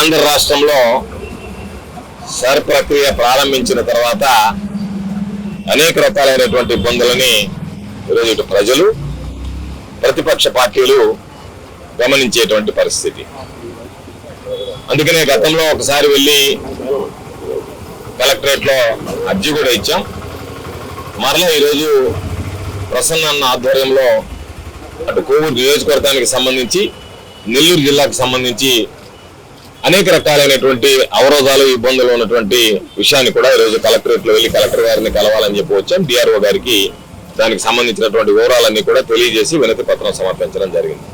ఆంధ్ర రాష్ట్రంలో సర్ ప్రక్రియ ప్రారంభించిన తర్వాత అనేక రకాలైనటువంటి ఇబ్బందులని ఈరోజు ఇటు ప్రజలు ప్రతిపక్ష పార్టీలు గమనించేటువంటి పరిస్థితి. అందుకనే గతంలో ఒకసారి వెళ్ళి కలెక్టరేట్లో అర్జీ కూడా ఇచ్చాం. మరలా ఈరోజు ప్రసన్న అన్న ఆధ్వర్యంలో అటు కోవూరు నియోజకవర్గానికి సంబంధించి నెల్లూరు జిల్లాకు సంబంధించి అనేక రకాలైనటువంటి అవరోధాలు ఇబ్బందులు ఉన్నటువంటి విషయాన్ని కూడా ఈరోజు కలెక్టరేట్లో వెళ్ళి కలెక్టర్ గారిని కలవాలని చెప్పి వచ్చాం. డిఆర్ఓ గారికి దానికి సంబంధించినటువంటి వివరాలన్నీ కూడా తెలియజేసి వినతి పత్రం సమర్పించడం జరిగింది.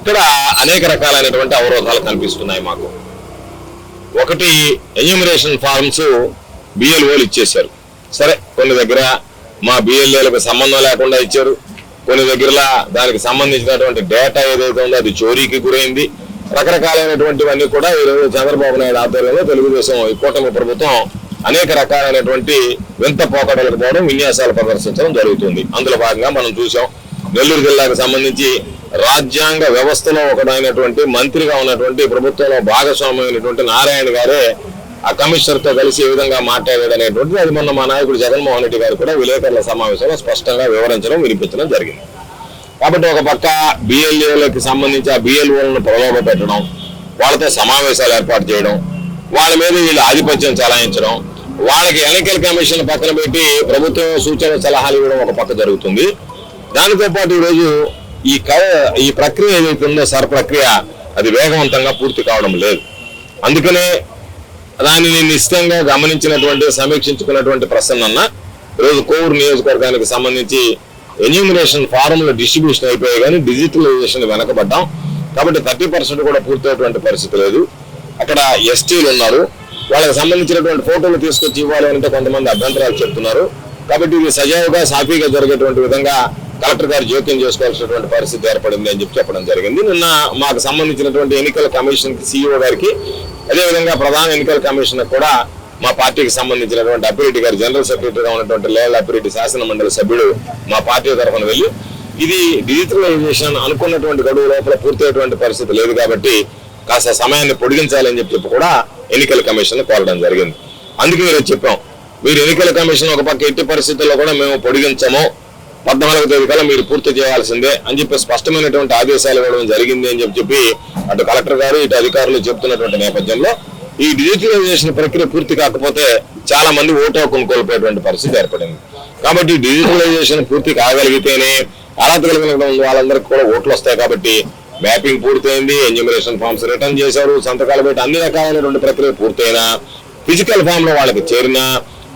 ఇక్కడ అనేక రకాలైనటువంటి అవరోధాలు కనిపిస్తున్నాయి మాకు. ఒకటి, ఎన్యూమరేషన్ ఫార్మ్స్ బిఎల్ఓలు ఇచ్చేశారు. సరే, కొన్ని దగ్గర మా బిఎల్ఏలకు సంబంధం లేకుండా ఇచ్చారు, కొన్ని దగ్గర దానికి సంబంధించినటువంటి డేటా ఏదైతే ఉందో అది చోరీకి గురైంది. రకరకాలైనటువంటివన్నీ కూడా ఈరోజు చంద్రబాబు నాయుడు ఆధ్వర్యంలో తెలుగుదేశం ఈ కూటమి ప్రభుత్వం అనేక రకాలైనటువంటి వింత పోకడలకు పోవడం, విన్యాసాలు ప్రదర్శించడం జరుగుతుంది. అందులో భాగంగా మనం చూసాం, నెల్లూరు జిల్లాకు సంబంధించి రాజ్యాంగ వ్యవస్థలో ఒకటైనటువంటి మంత్రిగా ఉన్నటువంటి ప్రభుత్వంలో భాగస్వామ్యమైనటువంటి నారాయణ గారే ఆ కమిషనర్ తో కలిసి ఏ విధంగా మాట్లాడాడు అనేటువంటిది అది మొన్న మా నాయకుడు జగన్మోహన్ రెడ్డి గారు కూడా విలేకరుల సమావేశంలో స్పష్టంగా వివరించడం, వినిపించడం జరిగింది. కాబట్టి ఒక పక్క బిఎల్ఏలకు సంబంధించి ఆ బిఎల్ఓలను ప్రలోభ పెట్టడం, వాళ్ళతో సమావేశాలు ఏర్పాటు చేయడం, వాళ్ళ మీద వీళ్ళు ఆధిపత్యం చెలాయించడం, వాళ్ళకి ఎన్నికల కమిషన్ పక్కన పెట్టి ప్రభుత్వం సూచన సలహాలు ఇవ్వడం ఒక పక్క జరుగుతుంది. దానితో పాటు ఈరోజు ఈ ప్రక్రియ ఏదైతే ఉందో సర్ ప్రక్రియ అది వేగవంతంగా పూర్తి కావడం లేదు. అందుకనే దానిని నిశ్చితంగా గమనించినటువంటి సమీక్షించుకున్నటువంటి ప్రసన్న ఈరోజు కోవూరు నియోజకవర్గానికి సంబంధించి ఎన్యూమరేషన్ ఫారంల డిస్ట్రిబ్యూషన్ అయిపోయాయి కానీ డిజిటలైజేషన్ వెనకబడ్డాం. కాబట్టి 30% కూడా పూర్తయినటువంటి పరిస్థితి లేదు. అక్కడ ఎస్టీలు ఉన్నారు, వాళ్ళకి సంబంధించినటువంటి ఫోటోలు తీసుకొచ్చి ఇవ్వాలి అంటే కొంతమంది అభ్యంతరాలు చెప్తున్నారు. కాబట్టి ఇది సజావుగా సాఫీగా జరిగేటువంటి విధంగా కలెక్టర్ గారు జోక్యం చేసుకోవాల్సినటువంటి పరిస్థితి ఏర్పడింది అని చెప్పడం జరిగింది. నిన్న మాకు సంబంధించినటువంటి ఎన్నికల కమిషన్ సిఇఓ గారికి, అదేవిధంగా ప్రధాన ఎన్నికల కమిషన్ కూడా మా పార్టీకి సంబంధించినటువంటి అప్పిరెడ్డి గారు, జనరల్ సెక్రటరీగా ఉన్నటువంటి లేళ్ల అప్పిరెడ్డి శాసన మండలి సభ్యుడు మా పార్టీ తరఫున వెళ్ళి ఇది డిజిటలైజేషన్ అనుకున్నటువంటి గడువు లోపల పూర్తయ్యేటువంటి పరిస్థితి లేదు కాబట్టి కాస్త సమయాన్ని పొడిగించాలని చెప్పి కూడా ఎన్నికల కమిషన్ కోరడం జరిగింది. అందుకే మీరు చెప్పాం, మీరు ఎన్నికల కమిషన్ ఒక పక్క ఎట్టి పరిస్థితుల్లో కూడా మేము పొడిగించము, 14వ తేదీ కల్లా మీరు పూర్తి చేయాల్సిందే అని చెప్పి స్పష్టమైనటువంటి ఆదేశాలు ఇవ్వడం జరిగింది అని చెప్పి అటు కలెక్టర్ గారు ఇటు అధికారులు చెప్తున్నటువంటి నేపథ్యంలో ఈ డిజిటలైజేషన్ ప్రక్రియ పూర్తి కాకపోతే చాలా మంది ఓటు హక్కును కోల్పోయేటువంటి పరిస్థితి ఏర్పడింది. కాబట్టి డిజిటలైజేషన్ పూర్తి కాగలిగితేనే అర్హత కలిగిన వాళ్ళందరికీ కూడా ఓట్లు వస్తాయి. కాబట్టి మ్యాపింగ్ పూర్తయింది, ఎన్యూమరేషన్ ఫామ్స్ రిటర్న్ చేశారు, సంతకాలు పెట్టి అన్ని రకాలైనటువంటి ప్రక్రియ పూర్తయినా ఫిజికల్ ఫామ్ లో వాళ్ళకి చేరినా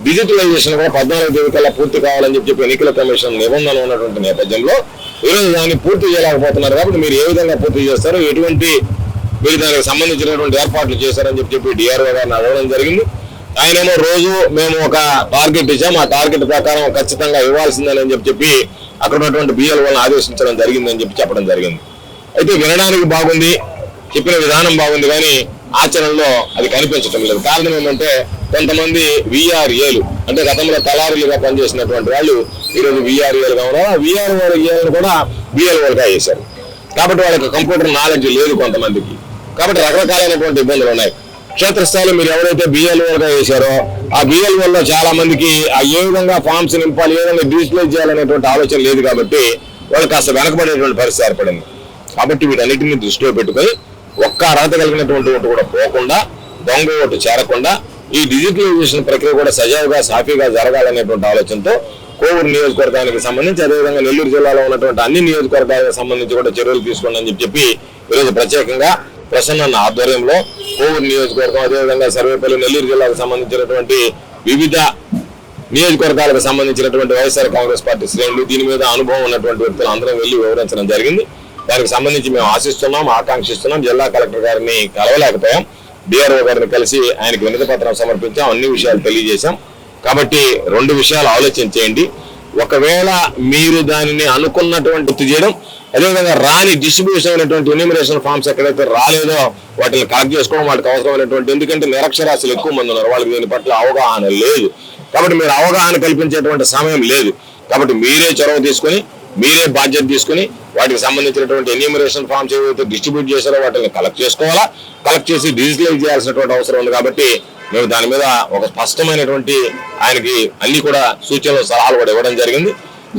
డిజిటలైజేషన్ కూడా 14వ తేదీ కల్లా పూర్తి కావాలని చెప్పి ఎన్నికల కమిషన్ నిబంధన ఉన్నటువంటి నేపథ్యంలో ఈరోజు దాన్ని పూర్తి చేయలేకపోతున్నారు. కాబట్టి మీరు ఏ విధంగా పూర్తి చేస్తారో, ఎటువంటి మీరు దానికి సంబంధించినటువంటి ఏర్పాట్లు చేశారని చెప్పి డిఆర్ఓ గారిని అడగడం జరిగింది. ఆయనేమో రోజు మేము ఒక టార్గెట్ ఇచ్చాం, ఆ టార్గెట్ ప్రకారం ఖచ్చితంగా ఇవ్వాల్సిందని చెప్పి అక్కడ ఉన్నటువంటి బిఎల్ఓలను ఆదేశించడం జరిగిందని చెప్పడం జరిగింది. అయితే వినడానికి బాగుంది, చెప్పిన విధానం బాగుంది, కానీ ఆచరణలో అది కనిపించడం లేదు. కారణం ఏంటంటే కొంతమంది విఆర్ఏలు అంటే గతంలో తలారీలుగా పనిచేసినటువంటి వాళ్ళు ఈరోజు విఆర్ఏలుగా ఉన్నారు. ఆ విఆర్ఏలను కూడా బిఎల్ఓలుగా చేశారు. కాబట్టి వాళ్ళకి కంప్యూటర్ నాలెడ్జ్ లేదు కొంతమందికి. కాబట్టి రకరకాలైనటువంటి ఇబ్బందులు ఉన్నాయి. క్షేత్రస్థాయిలో మీరు ఎవరైతే బిఎల్ఓలుగా చేశారో ఆ బిఎల్ఓల్లో చాలా మందికి ఏ విధంగా ఫామ్స్ నింపాలి, ఏ విధంగా డిజిటలైజ్ చేయాలనేటువంటి ఆలోచన లేదు. కాబట్టి వాళ్ళు కాస్త వెనకబడేటువంటి పరిస్థితి ఏర్పడింది. కాబట్టి వీటన్నిటిని దృష్టిలో పెట్టుకొని ఒక్క అర్హత కలిగినటువంటి ఓటు కూడా పోకుండా, దొంగ ఓటు చేరకుండా ఈ డిజిటలైజేషన్ ప్రక్రియ కూడా సజావుగా సాఫీగా జరగాలనేటువంటి ఆలోచనతో కోవూరు నియోజకవర్గానికి సంబంధించి, అదేవిధంగా నెల్లూరు జిల్లాలో ఉన్నటువంటి అన్ని నియోజకవర్గాలకు సంబంధించి కూడా చర్యలు తీసుకోండి అని చెప్పి ఈరోజు ప్రత్యేకంగా ప్రసన్న ఆధ్వర్యంలో కోవూరు నియోజకవర్గం, అదేవిధంగా సర్వేపల్లి, నెల్లూరు జిల్లాకు సంబంధించినటువంటి వివిధ నియోజకవర్గాలకు సంబంధించినటువంటి వైఎస్ఆర్ కాంగ్రెస్ పార్టీ శ్రేణులు, దీని మీద అనుభవం ఉన్నటువంటి వ్యక్తులు అందరం వెళ్ళి వివరించడం జరిగింది. దానికి సంబంధించి మేము ఆశిస్తున్నాం, ఆకాంక్షిస్తున్నాం. జిల్లా కలెక్టర్ గారిని కలవలేకపోయాం, డిఆర్ఓ గారిని కలిసి ఆయనకు వినతి పత్రం సమర్పించాం, అన్ని విషయాలు తెలియజేశాం. కాబట్టి 2 విషయాలు ఆలోచించేయండి. ఒకవేళ మీరు దానిని అనుకున్నటువంటి పూర్తి చేయడం, అదేవిధంగా రాని డిస్ట్రిబ్యూషన్ అయినటువంటి ఎన్యూమరేషన్ ఫామ్స్ ఎక్కడైతే రాలేదో వాటిని కలెక్ట్ చేసుకోవడం, వాటికి అవసరమైనటువంటి, ఎందుకంటే నిరక్షరాస్యులు ఎక్కువ మంది ఉన్నారు, వాళ్ళకి దీని పట్ల అవగాహన లేదు. కాబట్టి మీరు అవగాహన కల్పించేటువంటి సమయం లేదు. కాబట్టి మీరే చొరవ తీసుకొని మీరే బాధ్యత తీసుకుని వాటికి సంబంధించినటువంటి ఎన్యూమరేషన్ ఫామ్స్ ఏవైతే డిస్ట్రిబ్యూట్ చేశారో వాటిని కలెక్ట్ చేసుకోవాలా. కలెక్ట్ చేసి డిజిటలైజ్ చేయాల్సినటువంటి అవసరం ఉంది. కాబట్టి మేము దాని మీద ఒక స్పష్టమైనటువంటి ఆయనకి అన్ని కూడా సూచనలు సలహాలు కూడా ఇవ్వడం జరిగింది.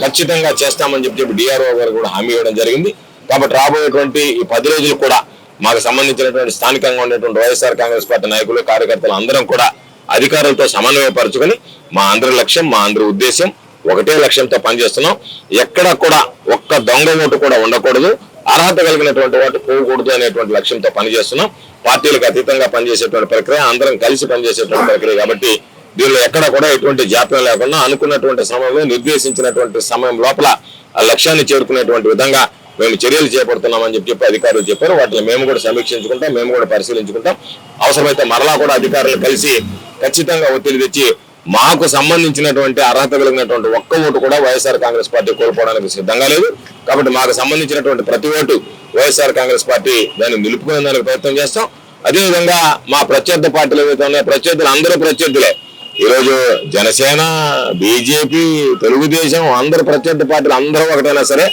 ఖచ్చితంగా చేస్తామని చెప్పి డిఆర్ఓ గారు కూడా హామీ ఇవ్వడం జరిగింది. కాబట్టి రాబోయేటువంటి ఈ 10 రోజులు కూడా మాకు సంబంధించినటువంటి స్థానికంగా ఉండేటువంటి వైఎస్ఆర్ కాంగ్రెస్ పార్టీ నాయకులు కార్యకర్తలు అందరం కూడా అధికారులతో సమన్వయపరచుకొని మా అందరి లక్ష్యం, మా అందరి ఉద్దేశం ఒకటే లక్ష్యంతో పనిచేస్తున్నాం. ఎక్కడ కూడా ఒక్క దొంగ ఓటు కూడా ఉండకూడదు, అర్హత కలిగినటువంటి ఓటు పోకూడదు అనేటువంటి లక్ష్యంతో పనిచేస్తున్నాం. పార్టీలకు అతీతంగా పనిచేసేటువంటి ప్రక్రియ, అందరం కలిసి పనిచేసేటువంటి ప్రక్రియ. కాబట్టి దీనిలో ఎక్కడ కూడా ఎటువంటి జాప్యం లేకుండా అనుకున్నటువంటి సమయంలో నిర్దేశించినటువంటి సమయం లోపల ఆ లక్ష్యాన్ని చేరుకునేటువంటి విధంగా మేము చర్యలు చేపడుతున్నామని చెప్పి అధికారులు చెప్పారు. వాటిని మేము కూడా సమీక్షించుకుంటాం, మేము కూడా పరిశీలించుకుంటాం. అవసరమైతే మరలా కూడా అధికారులు కలిసి ఖచ్చితంగా ఒత్తిడి తెచ్చి మాకు సంబంధించినటువంటి అర్హత కలిగినటువంటి ఒక్క ఓటు కూడా వైఎస్ఆర్ కాంగ్రెస్ పార్టీ కోల్పోవడానికి సిద్ధంగా లేదు. కాబట్టి మాకు సంబంధించినటువంటి ప్రతి ఓటు వైఎస్ఆర్ కాంగ్రెస్ పార్టీ దాన్ని నిలుపుకునేందుకు ప్రయత్నం చేస్తాం. అదేవిధంగా మా ప్రత్యర్థి పార్టీలు ఏవైతే ఉన్నాయో ప్రత్యర్థులు అందరూ ప్రత్యర్థులే. ఈరోజు జనసేన, బీజేపీ, తెలుగుదేశం అందరు ప్రత్యర్థి పార్టీలు అందరూ ఒకటైనా సరే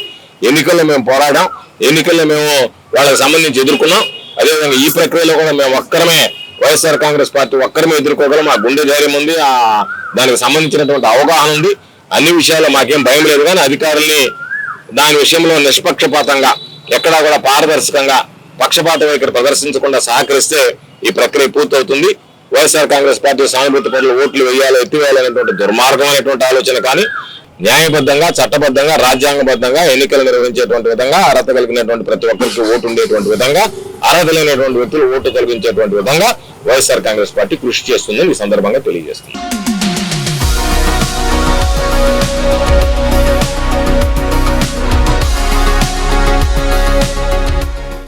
ఎన్నికల్లో మేము పోరాడాం, ఎన్నికల్లో మేము వాళ్ళకి సంబంధించి ఎదుర్కొన్నాం. అదేవిధంగా ఈ ప్రక్రియలో కూడా మేము ఒక్కరమే వైఎస్ఆర్ కాంగ్రెస్ పార్టీ ఒక్కరమే ఎదుర్కోగలం. ఆ గుండె ధైర్యం ఉంది, దానికి సంబంధించినటువంటి అవగాహన ఉంది. అన్ని విషయాల్లో మాకేం భయం లేదు. కానీ అధికారుల్ని దాని విషయంలో నిష్పక్షపాతంగా ఎక్కడా కూడా పారదర్శకంగా పక్షపాత వైఖరి ప్రదర్శించకుండా సహకరిస్తే ఈ ప్రక్రియ పూర్తవుతుంది. వైఎస్ఆర్ కాంగ్రెస్ పార్టీ సానుభూతి పట్ల ఓట్లు వేయాలి, ఎత్తివేయాలనేటువంటి దుర్మార్గమైనటువంటి ఆలోచన కానీ న్యాయబద్ధంగా, చట్టబద్ధంగా, రాజ్యాంగబద్ధంగా ఎన్నికలు నిర్వహించేటువంటి విధంగా అర్హత కలిగినటువంటి ప్రతి ఒక్కరికి ఓటు ఉండేటువంటి విధంగా, అర్హత లేనటువంటి వ్యక్తులు ఓటు కల్పించేటువంటి విధంగా వైఎస్ఆర్ కాంగ్రెస్ పార్టీ కృషి చేస్తుందని ఈ సందర్భంగా తెలియజేస్తుంది.